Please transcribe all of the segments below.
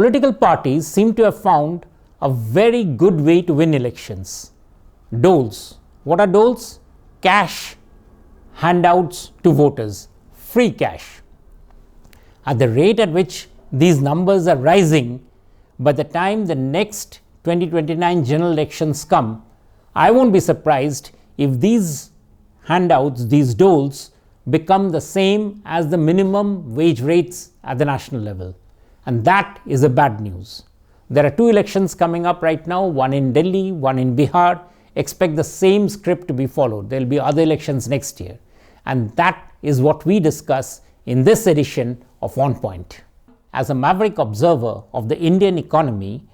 political parties seem to have found a very good way to win elections. Doles. What are doles? Cash handouts to voters, free cash. At the rate at which these numbers are rising, by the time the next 2029 general elections come, I won't be surprised if these handouts, these doles, become the same as the minimum wage rates at the national level. And that is a bad news. There are two elections coming up right now, one in Delhi, one in Bihar. Expect the same script to be followed. There will be other elections next year. And that is what we discuss in this edition of On Point. As a maverick observer of the Indian economy,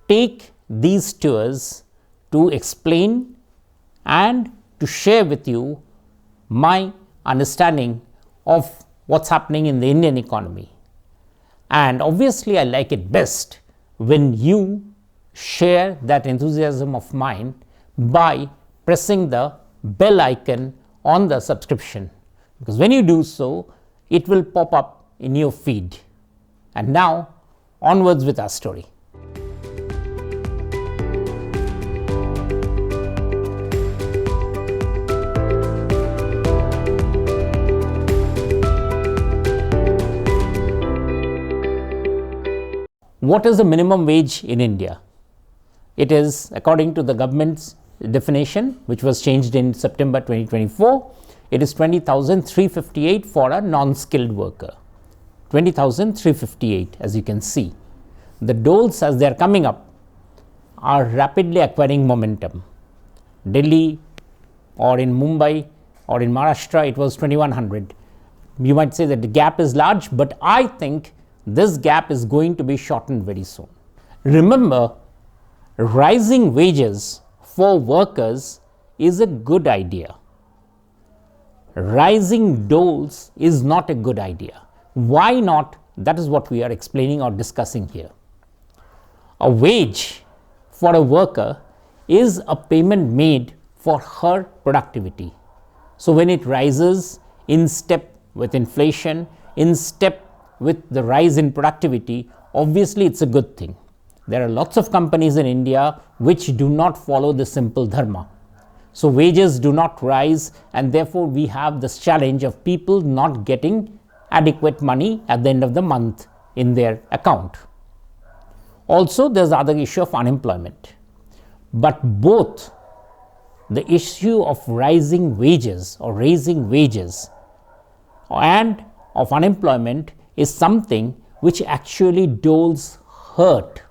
take these tours to explain and to share with you my understanding of what's happening in the Indian economy. And obviously, I like it best when you share that enthusiasm of mine by pressing the bell icon on the subscription, because when you do so, it will pop up in your feed. And now, onwards with our story. What is the minimum wage in India? It is, according to the government's definition, which was changed in September 2024, it is 20,358 for a non-skilled worker. 20,358, as you can see. The doles, as they are coming up, are rapidly acquiring momentum. Delhi or in Mumbai or in Maharashtra, it was 2,100. You might say that the gap is large, but I think this gap is going to be shortened very soon. Remember, rising wages for workers is a good idea. Rising doles is not a good idea. Why not? That is what we are explaining or discussing here. A wage for a worker is a payment made for her productivity. So when it rises in step with inflation, in step with the rise in productivity, obviously it's a good thing. There are lots of companies in India which do not follow the simple dharma. So wages do not rise, and therefore we have this challenge of people not getting adequate money at the end of the month in their account. Also, there's the other issue of unemployment. But both the issue of rising wages or raising wages and of unemployment is something which actually doles hurt.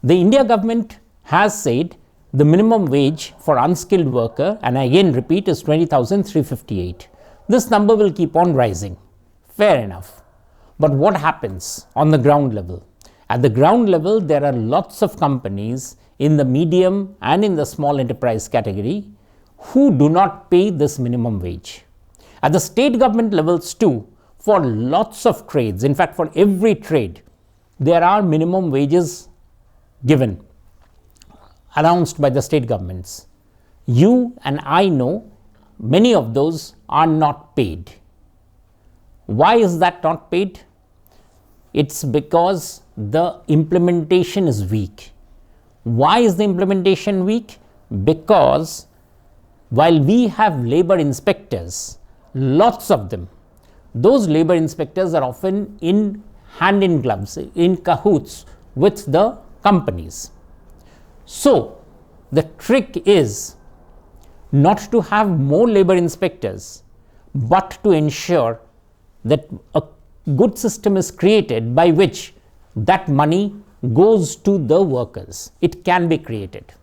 The India government has said the minimum wage for unskilled worker, and I again repeat, is 20,358. This number will keep on rising. Fair enough. But what happens on the ground level? At the ground level, there are lots of companies in the medium and in the small enterprise category who do not pay this minimum wage. At the state government levels too, for lots of trades, in fact for every trade, there are minimum wages given, announced by the state governments. You and I know many of those are not paid. Why is that not paid? It's because the implementation is weak. Why is the implementation weak? Because while we have labor inspectors, lots of them, those labor inspectors are often in hand in gloves, in cahoots with the companies. So the trick is not to have more labor inspectors, but to ensure that a good system is created by which that money goes to the workers. It can be created.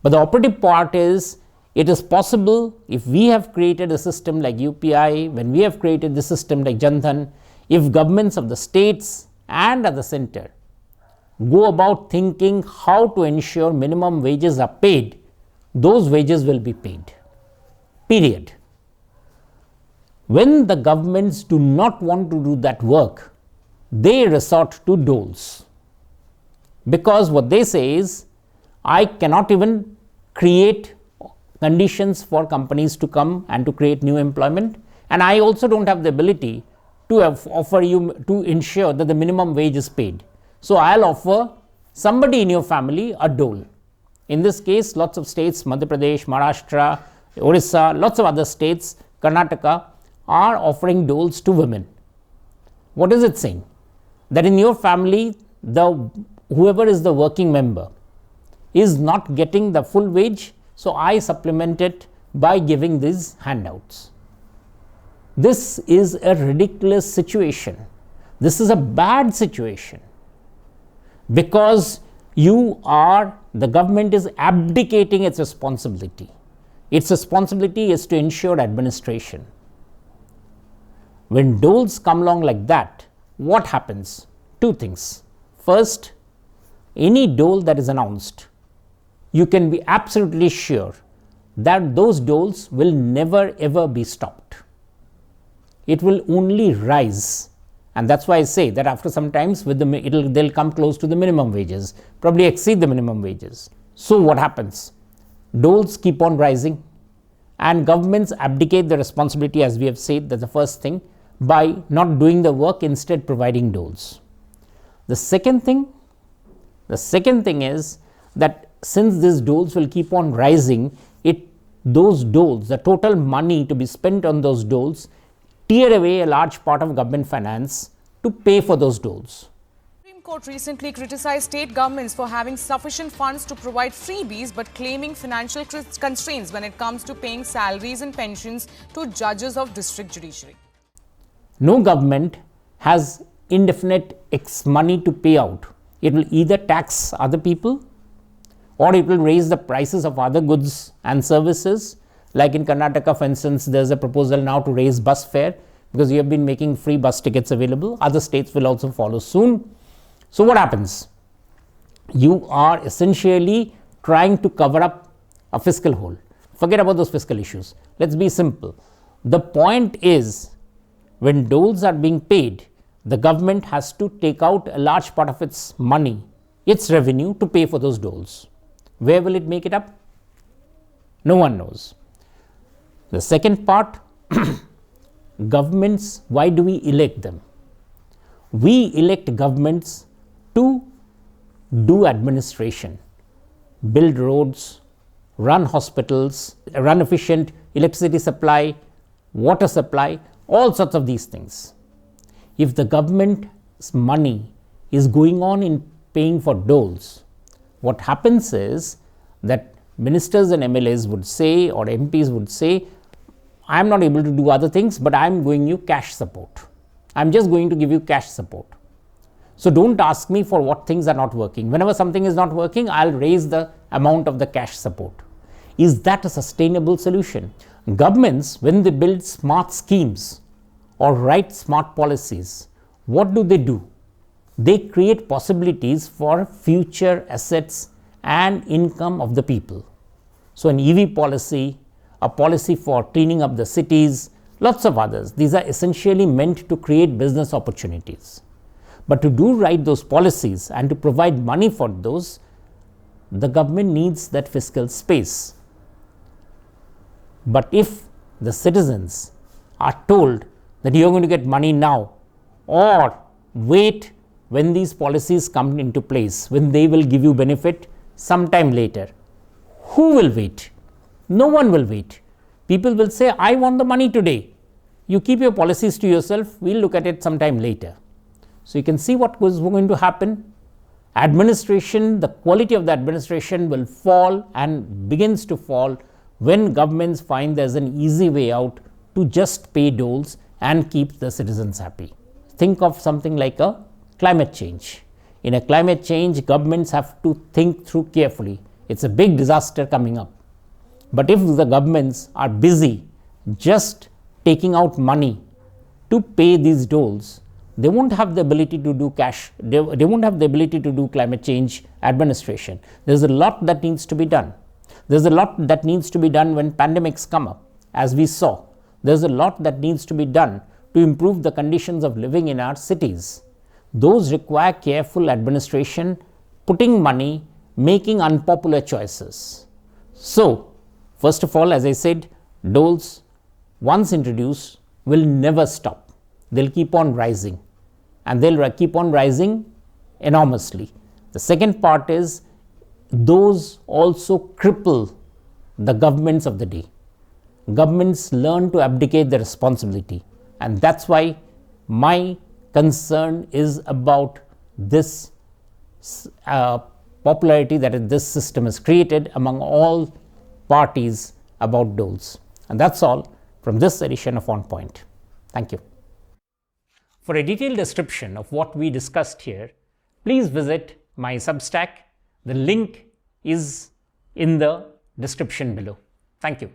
But the operative part is, it is possible if we have created a system like UPI, when we have created the system like Jan Dhan, if governments of the states and at the center go about thinking how to ensure minimum wages are paid, those wages will be paid. Period. When the governments do not want to do that work, they resort to doles. Because what they say is, I cannot even create conditions for companies to come and to create new employment, and I also don't have the ability to offer you to ensure that the minimum wage is paid. So I'll offer somebody in your family a dole. In this case, lots of states, Madhya Pradesh, Maharashtra, Orissa, lots of other states, Karnataka, are offering doles to women. What is it saying? That in your family, whoever is the working member is not getting the full wage, so I supplement it by giving these handouts. This is a ridiculous situation. This is a bad situation, because the government is abdicating its responsibility. Its responsibility is to ensure administration. When doles come along like that, what happens? Two things. First, any dole that is announced, you can be absolutely sure that those doles will never ever be stopped. It will only rise, and that's why I say that after some times they'll come close to the minimum wages, probably exceed the minimum wages. So what happens? Doles keep on rising, and governments abdicate the responsibility, as we have said, that's the first thing, by not doing the work, instead providing doles. The second thing is that since these doles will keep on rising, those doles, the total money to be spent on those doles, tear away a large part of government finance to pay for those doles. The Supreme Court recently criticized state governments for having sufficient funds to provide freebies, but claiming financial constraints when it comes to paying salaries and pensions to judges of district judiciary. No government has indefinite X money to pay out. It will either tax other people, or it will raise the prices of other goods and services. Like in Karnataka, for instance, there's a proposal now to raise bus fare, because you have been making free bus tickets available. Other states will also follow soon. So what happens? You are essentially trying to cover up a fiscal hole. Forget about those fiscal issues. Let's be simple. The point is, when doles are being paid, the government has to take out a large part of its money, its revenue, to pay for those doles. Where will it make it up? No one knows. The second part, governments, why do we elect them? We elect governments to do administration, build roads, run hospitals, run efficient electricity supply, water supply, all sorts of these things. If the government's money is going on in paying for doles, what happens is that ministers and MLAs would say, or MPs would say, I am not able to do other things, but I am giving you cash support. I am just going to give you cash support. So don't ask me for what things are not working. Whenever something is not working, I'll raise the amount of the cash support. Is that a sustainable solution? Governments, when they build smart schemes or write smart policies, what do? They create possibilities for future assets and income of the people. So an EV policy, a policy for cleaning up the cities, lots of others. These are essentially meant to create business opportunities. But to do right those policies and to provide money for those, the government needs that fiscal space. But if the citizens are told that you are going to get money now, or wait when these policies come into place, when they will give you benefit sometime later, who will wait? No one will wait. People will say, I want the money today. You keep your policies to yourself, we'll look at it sometime later. So you can see what was going to happen. Administration, the quality of the administration will fall and begins to fall when governments find there's an easy way out to just pay doles and keep the citizens happy. Think of something like a climate change. In a climate change, governments have to think through carefully. It's a big disaster coming up. But if the governments are busy just taking out money to pay these doles, they won't have the ability to do they won't have the ability to do climate change administration. There's a lot that needs to be done. There's a lot that needs to be done when pandemics come up, as we saw. There's a lot that needs to be done to improve the conditions of living in our cities. Those require careful administration, putting money, making unpopular choices. So, first of all, as I said, doles, once introduced, will never stop. They'll keep on rising. And they'll keep on rising enormously. The second part is those also cripple the governments of the day. Governments learn to abdicate their responsibility, and that's why my concern is about this popularity that this system has created among all parties about doles. And that's all from this edition of On Point. Thank you. For a detailed description of what we discussed here, please visit my Substack. The link is in the description below. Thank you.